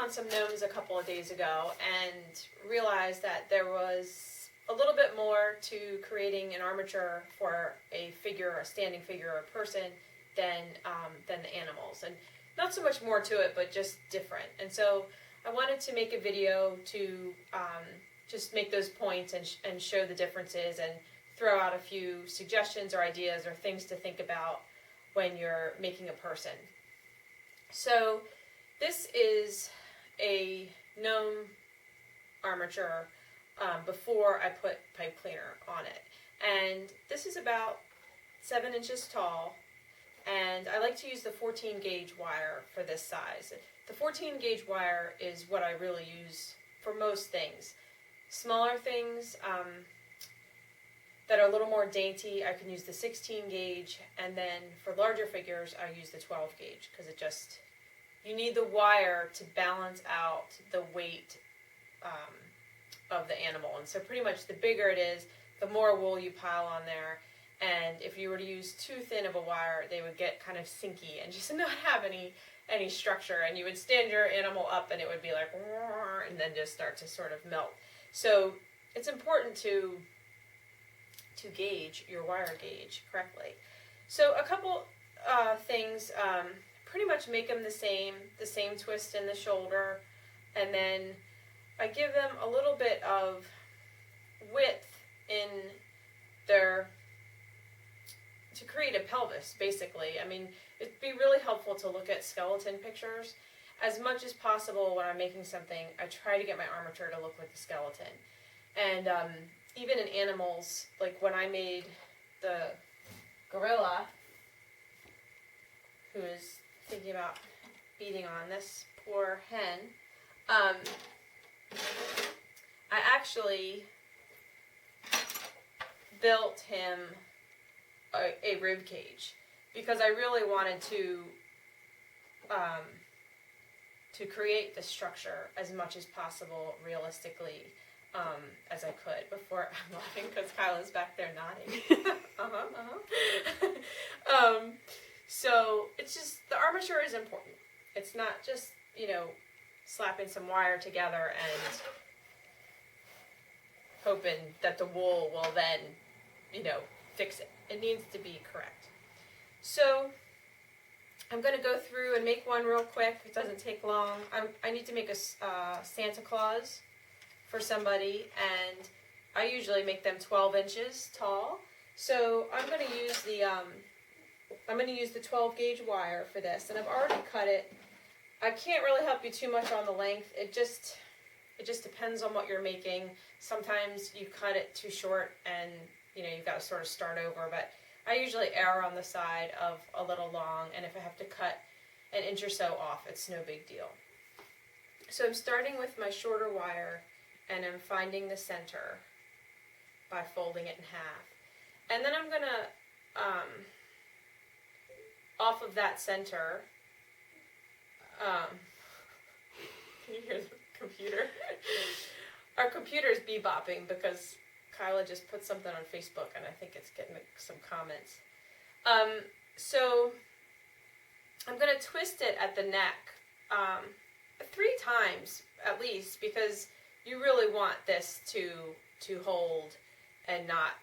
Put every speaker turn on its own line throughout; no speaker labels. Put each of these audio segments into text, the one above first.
on some gnomes a couple of days ago and realized that there was a little bit more to creating an armature for a figure, a standing figure, or a person than the animals. And not so much more to it, but just different. And so I wanted to make a video to just make those points and show the differences and throw out a few suggestions or ideas or things to think about when you're making a person. So this is a gnome armature before I put pipe cleaner on it. And this is about 7 inches tall, and I like to use the 14 gauge wire for this size. The 14 gauge wire is what I really use for most things. Smaller things that are a little more dainty, I can use the 16 gauge, and then for larger figures, I use the 12 gauge because it just, you need the wire to balance out the weight of the animal. And so pretty much the bigger it is, the more wool you pile on there. And if you were to use too thin of a wire, they would get kind of sinky and just not have any structure. And you would stand your animal up and it would be like, and then just start to sort of melt. So it's important to gauge your wire gauge correctly. So a couple things, pretty much make them the same twist in the shoulder, and then I give them a little bit of width in their, to create a pelvis, basically. I mean, it'd be really helpful to look at skeleton pictures. As much as possible when I'm making something, I try to get my armature to look like a skeleton. And even in animals, like when I made the gorilla, who is thinking about beating on this poor hen, I actually built him a rib cage because I really wanted to create the structure as much as possible realistically as I could. Before, I'm laughing because Kyla's back there nodding. So it's just, the armature is important. It's not just, slapping some wire together and hoping that the wool will then, fix it. It needs to be correct. So I'm going to go through and make one real quick. It doesn't take long. I need to make a Santa Claus for somebody, and I usually make them 12 inches tall. So I'm going to use the 12 gauge wire for this, and I've already cut it. I can't really help you too much on the length. It just depends on what you're making. Sometimes you cut it too short and you've got to sort of start over, but I usually err on the side of a little long, and if I have to cut an inch or so off, it's no big deal. So I'm starting with my shorter wire, and I'm finding the center by folding it in half. And then I'm going to, off of that center, can you hear the computer? Our computer's bebopping because Kyla just put something on Facebook, and I think it's getting some comments. So I'm going to twist it at the neck 3 times at least, because you really want this to hold and not,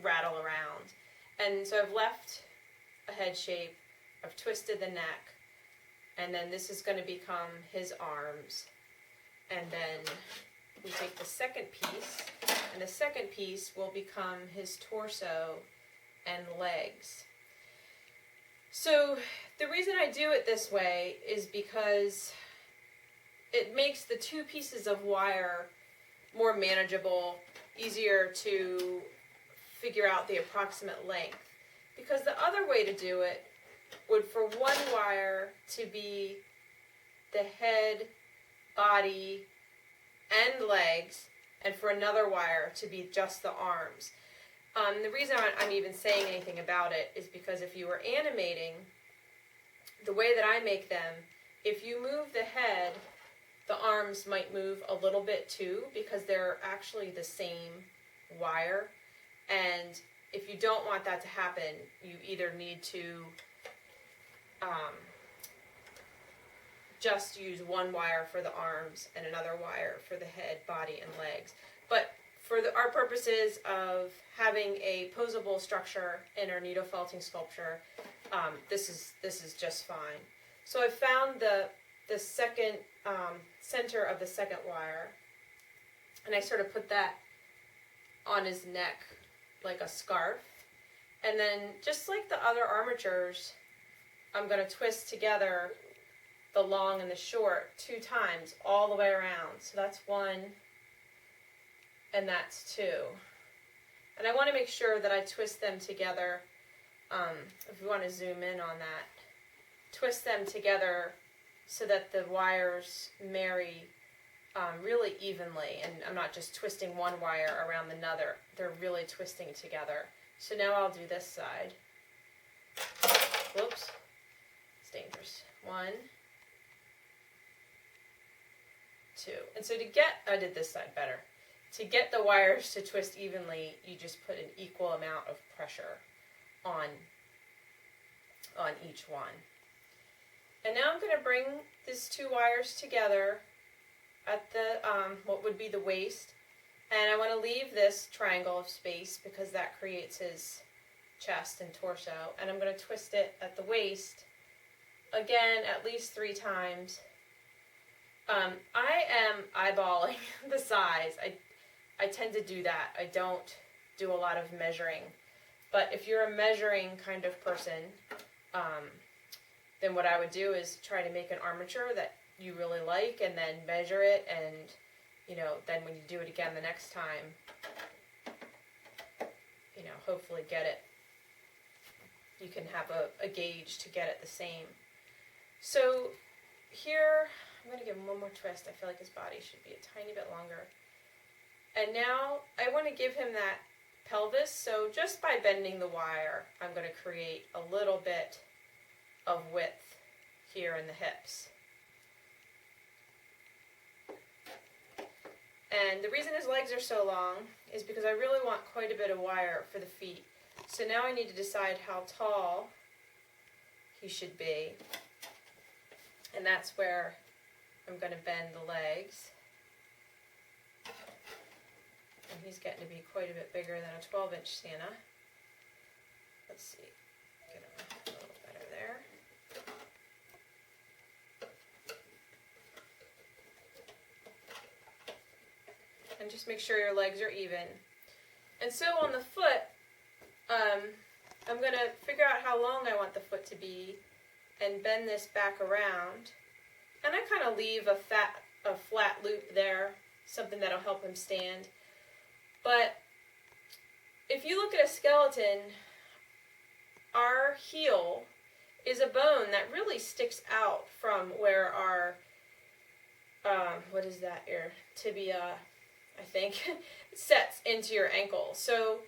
rattle around. And so I've left a head shape, I've twisted the neck, and then this is going to become his arms. And then we take the second piece, and the second piece will become his torso and legs. So the reason I do it this way is because it makes the 2 pieces of wire more manageable, easier to figure out the approximate length. Because the other way to do it would for one wire to be the head, body, and legs, and for another wire to be just the arms. The reason I'm even saying anything about it is because if you were animating, the way that I make them, if you move the head, the arms might move a little bit too, because they're actually the same wire. And if you don't want that to happen, you either need to just use one wire for the arms and another wire for the head, body, and legs. But for our purposes of having a posable structure in our needle felting sculpture, this is just fine. So I found the second center of the second wire, and I sort of put that on his neck like a scarf. And then, just like the other armatures, I'm going to twist together the long and the short 2 times all the way around. So that's 1, and that's 2. And I want to make sure that I twist them together. If you want to zoom in on that, twist them together so that the wires marry really evenly, and I'm not just twisting one wire around another. They're really twisting together. So now I'll do this side. Whoops, it's dangerous. 1, 2. And so I did this side better. To get the wires to twist evenly, you just put an equal amount of pressure on each one. And now I'm going to bring these 2 wires together at the what would be the waist, and I want to leave this triangle of space because that creates his chest and torso, and I'm going to twist it at the waist again at least 3 times. I am eyeballing the size. I tend to do that. I don't do a lot of measuring, but if you're a measuring kind of person, then what I would do is try to make an armature that you really like, and then measure it, and then when you do it again the next time, hopefully get it. You can have a gauge to get it the same. So here, I'm going to give him one more twist. I feel like his body should be a tiny bit longer. And now I want to give him that pelvis, so just by bending the wire, I'm going to create a little bit of width here in the hips. And the reason his legs are so long is because I really want quite a bit of wire for the feet. So now I need to decide how tall he should be. And that's where I'm going to bend the legs. And he's getting to be quite a bit bigger than a 12-inch Santa. Let's see, get him a little better there. And just make sure your legs are even. And so on the foot, I'm going to figure out how long I want the foot to be and bend this back around. And I kind of leave a flat loop there, something that'll help him stand. But if you look at a skeleton, our heel is a bone that really sticks out from where our, what is that here, tibia, I think, sets into your ankle. So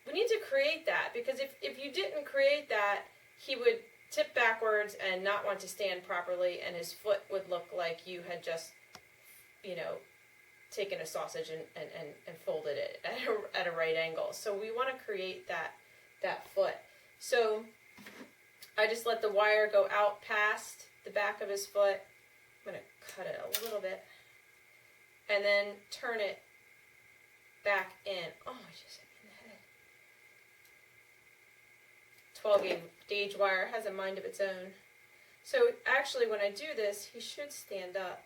we need to create that, because if you didn't create that, he would tip backwards and not want to stand properly, and his foot would look like you had just, taken a sausage and folded it at a right angle. So we want to create that foot. So I just let the wire go out past the back of his foot. I'm going to cut it a little bit and then turn it back in. Oh, I just hit me in the head. 12 gauge wire has a mind of its own. So actually when I do this, he should stand up.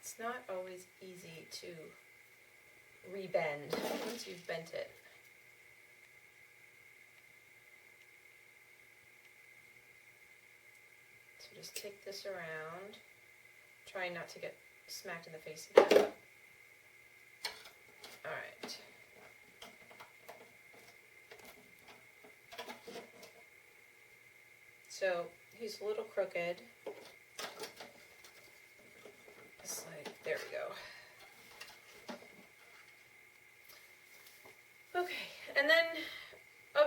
It's not always easy to rebend once you've bent it. So just take this around, try not to get smacked in the face again. Alright. So he's a little crooked. There we go. Okay, and then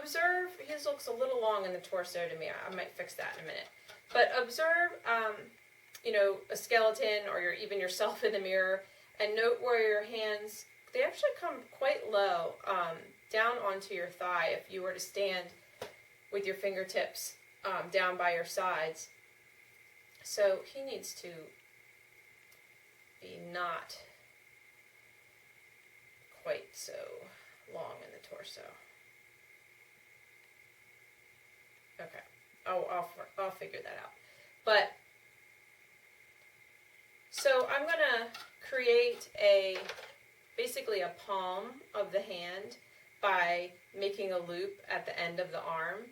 observe, his looks a little long in the torso to me. I might fix that in a minute. But observe, you know, a skeleton or even yourself in the mirror, and note where your hands, they actually come quite low, down onto your thigh if you were to stand with your fingertips down by your sides. So he needs to be not quite so long in the torso. Okay, I'll figure that out. But so I'm gonna create basically a palm of the hand by making a loop at the end of the arm,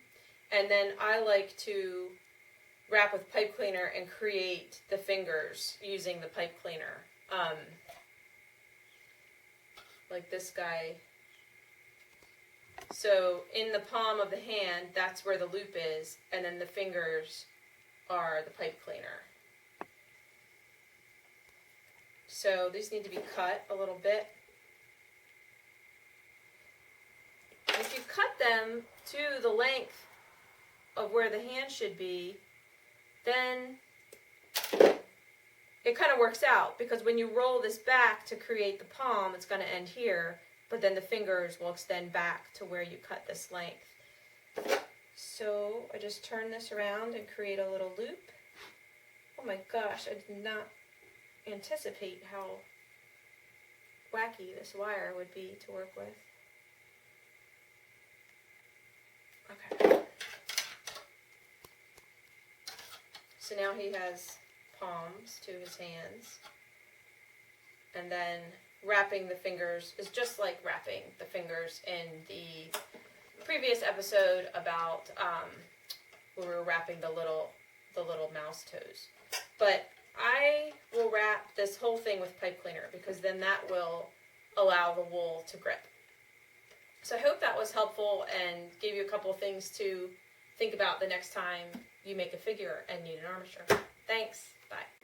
and then I like to wrap with pipe cleaner and create the fingers using the pipe cleaner. Like this guy. So in the palm of the hand, that's where the loop is, and then the fingers are the pipe cleaner. So these need to be cut a little bit. And if you cut them to the length of where the hand should be, then it kind of works out, because when you roll this back to create the palm, it's going to end here, but then the fingers will extend back to where you cut this length. So I just turn this around and create a little loop. Oh my gosh, I did not anticipate how wacky this wire would be to work with. Okay. So now he has palms to his hands, and then wrapping the fingers is just like wrapping the fingers in the previous episode about when we were wrapping the little mouse toes. But I will wrap this whole thing with pipe cleaner, because then that will allow the wool to grip. So I hope that was helpful and gave you a couple of things to think about the next time you make a figure and need an armature. Thanks. Bye.